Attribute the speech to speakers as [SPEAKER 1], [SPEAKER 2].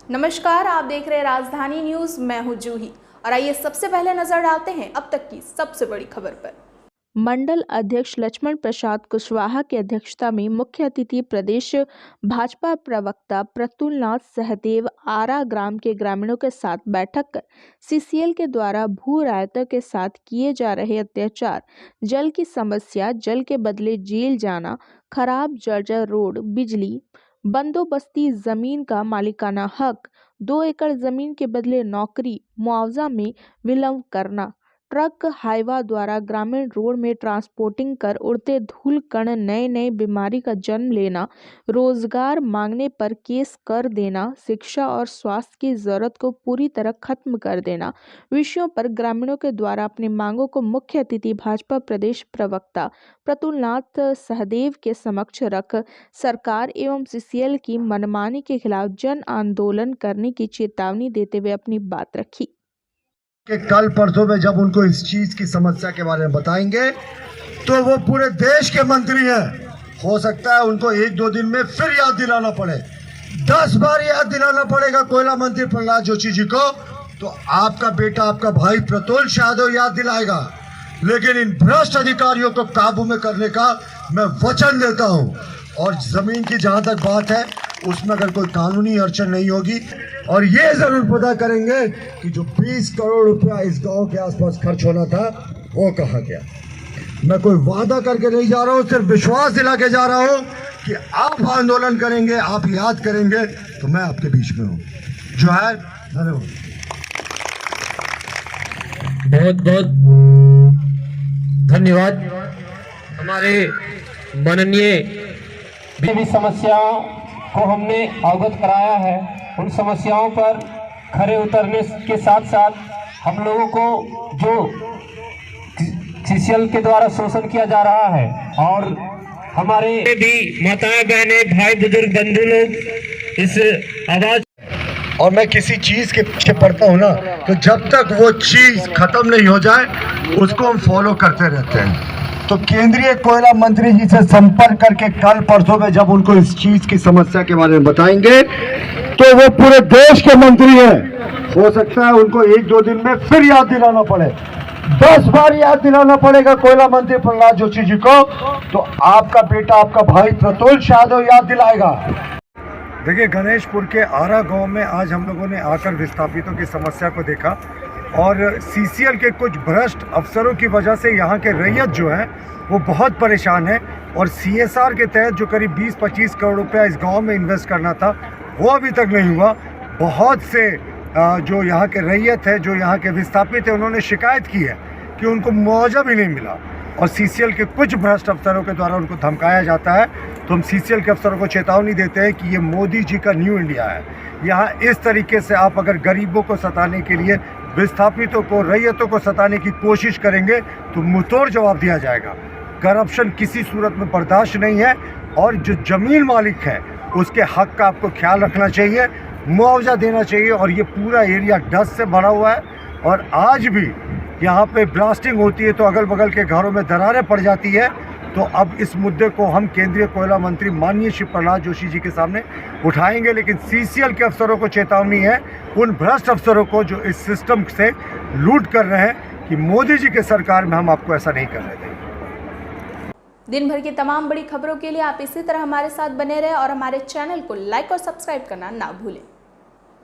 [SPEAKER 1] नमस्कार, आप देख रहे हैं राजधानी न्यूज। मैं हूं जूही और आइए सबसे पहले नजर डालते हैं अब तक की सबसे बड़ी खबर पर। मंडल अध्यक्ष लक्ष्मण प्रसाद कुशवाहा की अध्यक्षता में मुख्य अतिथि प्रदेश भाजपा प्रवक्ता प्रतुलनाथ सहदेव आरा ग्राम के ग्रामीणों के साथ बैठक कर सीसीएल के द्वारा भू रायतों के साथ किए जा रहे अत्याचार, जल की समस्या, जल के बदले जेल जाना, खराब जर्जर रोड, बिजली, बंदोबस्ती जमीन का मालिकाना हक, 2 एकड़ जमीन के बदले नौकरी, मुआवजा में विलंब करना, ट्रक हाइवा द्वारा ग्रामीण रोड में ट्रांसपोर्टिंग कर उड़ते धूल कण नए नए बीमारी का जन्म लेना, रोजगार मांगने पर केस कर देना, शिक्षा और स्वास्थ्य की जरूरत को पूरी तरह खत्म कर देना विषयों पर ग्रामीणों के द्वारा अपनी मांगों को मुख्य अतिथि भाजपा प्रदेश प्रवक्ता प्रतुलनाथ सहदेव के समक्ष रख सरकार एवं सीसीएल की मनमानी के खिलाफ जन आंदोलन करने की चेतावनी देते हुए अपनी बात रखी
[SPEAKER 2] कि कल परसों में जब उनको इस चीज की समस्या के बारे में बताएंगे तो वो पूरे देश के मंत्री हैं। हो सकता है उनको 1-2 दिन में फिर याद दिलाना पड़े, 10 बार याद दिलाना पड़ेगा कोयला मंत्री प्रहलाद जोशी जी को, तो आपका बेटा, आपका भाई प्रतुल यादव याद दिलाएगा। लेकिन इन भ्रष्ट अधिकारियों को काबू में करने का मैं वचन देता हूँ। और जमीन की जहां तक बात है, उसमें अगर कोई कानूनी अड़चन नहीं होगी, और ये जरूर पता करेंगे कि जो 20 करोड़ रुपया इस गांव के आसपास खर्च होना था वो कहाँ गया। मैं कोई वादा करके नहीं जा रहा हूँ, सिर्फ विश्वास दिला के जा रहा हूँ कि आप आंदोलन करेंगे, आप याद करेंगे तो मैं आपके बीच में हूँ। जो है, धन्यवाद।
[SPEAKER 3] बहुत बहुत धन्यवाद। हमारे माननीय भी समस्याओं को हमने अवगत कराया है। उन समस्याओं पर खरे उतरने के साथ साथ हम लोगों को जो सीसीएल के द्वारा शोषण किया जा रहा है, और हमारे भी माताएं, बहनें, भाई, बुजुर्ग, बंधु लोग इस आवाज,
[SPEAKER 2] और मैं किसी चीज के पीछे पड़ता हूँ ना, तो जब तक वो चीज खत्म नहीं हो जाए उसको हम फॉलो करते रहते हैं। तो केंद्रीय कोयला मंत्री जी से संपर्क करके कल परसों में जब उनको इस चीज की समस्या के बारे में बताएंगे तो वो पूरे देश के मंत्री हैं। हो सकता है उनको 1-2 दिन में फिर याद दिलाना पड़े, 10 बार याद दिलाना पड़ेगा कोयला मंत्री प्रहलाद जोशी जी को, तो आपका बेटा, आपका भाई प्रतुल यादव याद दिलाएगा। देखिए, गणेशपुर के आरा गांव में आज हम लोगों ने आकर विस्थापितों की समस्या को देखा, और सीसीएल के कुछ भ्रष्ट अफसरों की वजह से यहाँ के रैयत जो है वो बहुत परेशान है। और सीएसआर के तहत जो करीब 20-25 करोड़ रुपया इस गांव में इन्वेस्ट करना था वो अभी तक नहीं हुआ। बहुत से जो यहाँ के रैयत है, जो यहाँ के विस्थापित है, उन्होंने शिकायत की है कि उनको मुआवजा भी नहीं मिला, और सीसीएल के कुछ भ्रष्ट अफसरों के द्वारा उनको धमकाया जाता है। तो हम सीसीएल के अफसरों को चेतावनी देते हैं कि ये मोदी जी का न्यू इंडिया है। यहाँ इस तरीके से आप अगर गरीबों को सताने के लिए, विस्थापितों को, रैयतों को सताने की कोशिश करेंगे तो मुंहतोड़ जवाब दिया जाएगा। करप्शन किसी सूरत में बर्दाश्त नहीं है, और जो जमीन मालिक है उसके हक का आपको ख्याल रखना चाहिए, मुआवजा देना चाहिए। और ये पूरा एरिया डस्ट से भरा हुआ है, और आज भी यहाँ पे ब्लास्टिंग होती है तो अगल बगल के घरों में दरारें पड़ जाती है। तो अब इस मुद्दे को हम केंद्रीय कोयला मंत्री माननीय श्री प्रहलाद जोशी जी के सामने उठाएंगे। लेकिन सीसीएल के अफसरों को चेतावनी है, उन भ्रष्ट अफसरों को जो इस सिस्टम से लूट कर रहे हैं, कि मोदी जी के सरकार में हम आपको ऐसा नहीं करने देंगे।
[SPEAKER 1] दिन भर की तमाम बड़ी खबरों के लिए आप इसी तरह हमारे साथ बने रहे और हमारे चैनल को लाइक और सब्सक्राइब करना ना भूलें।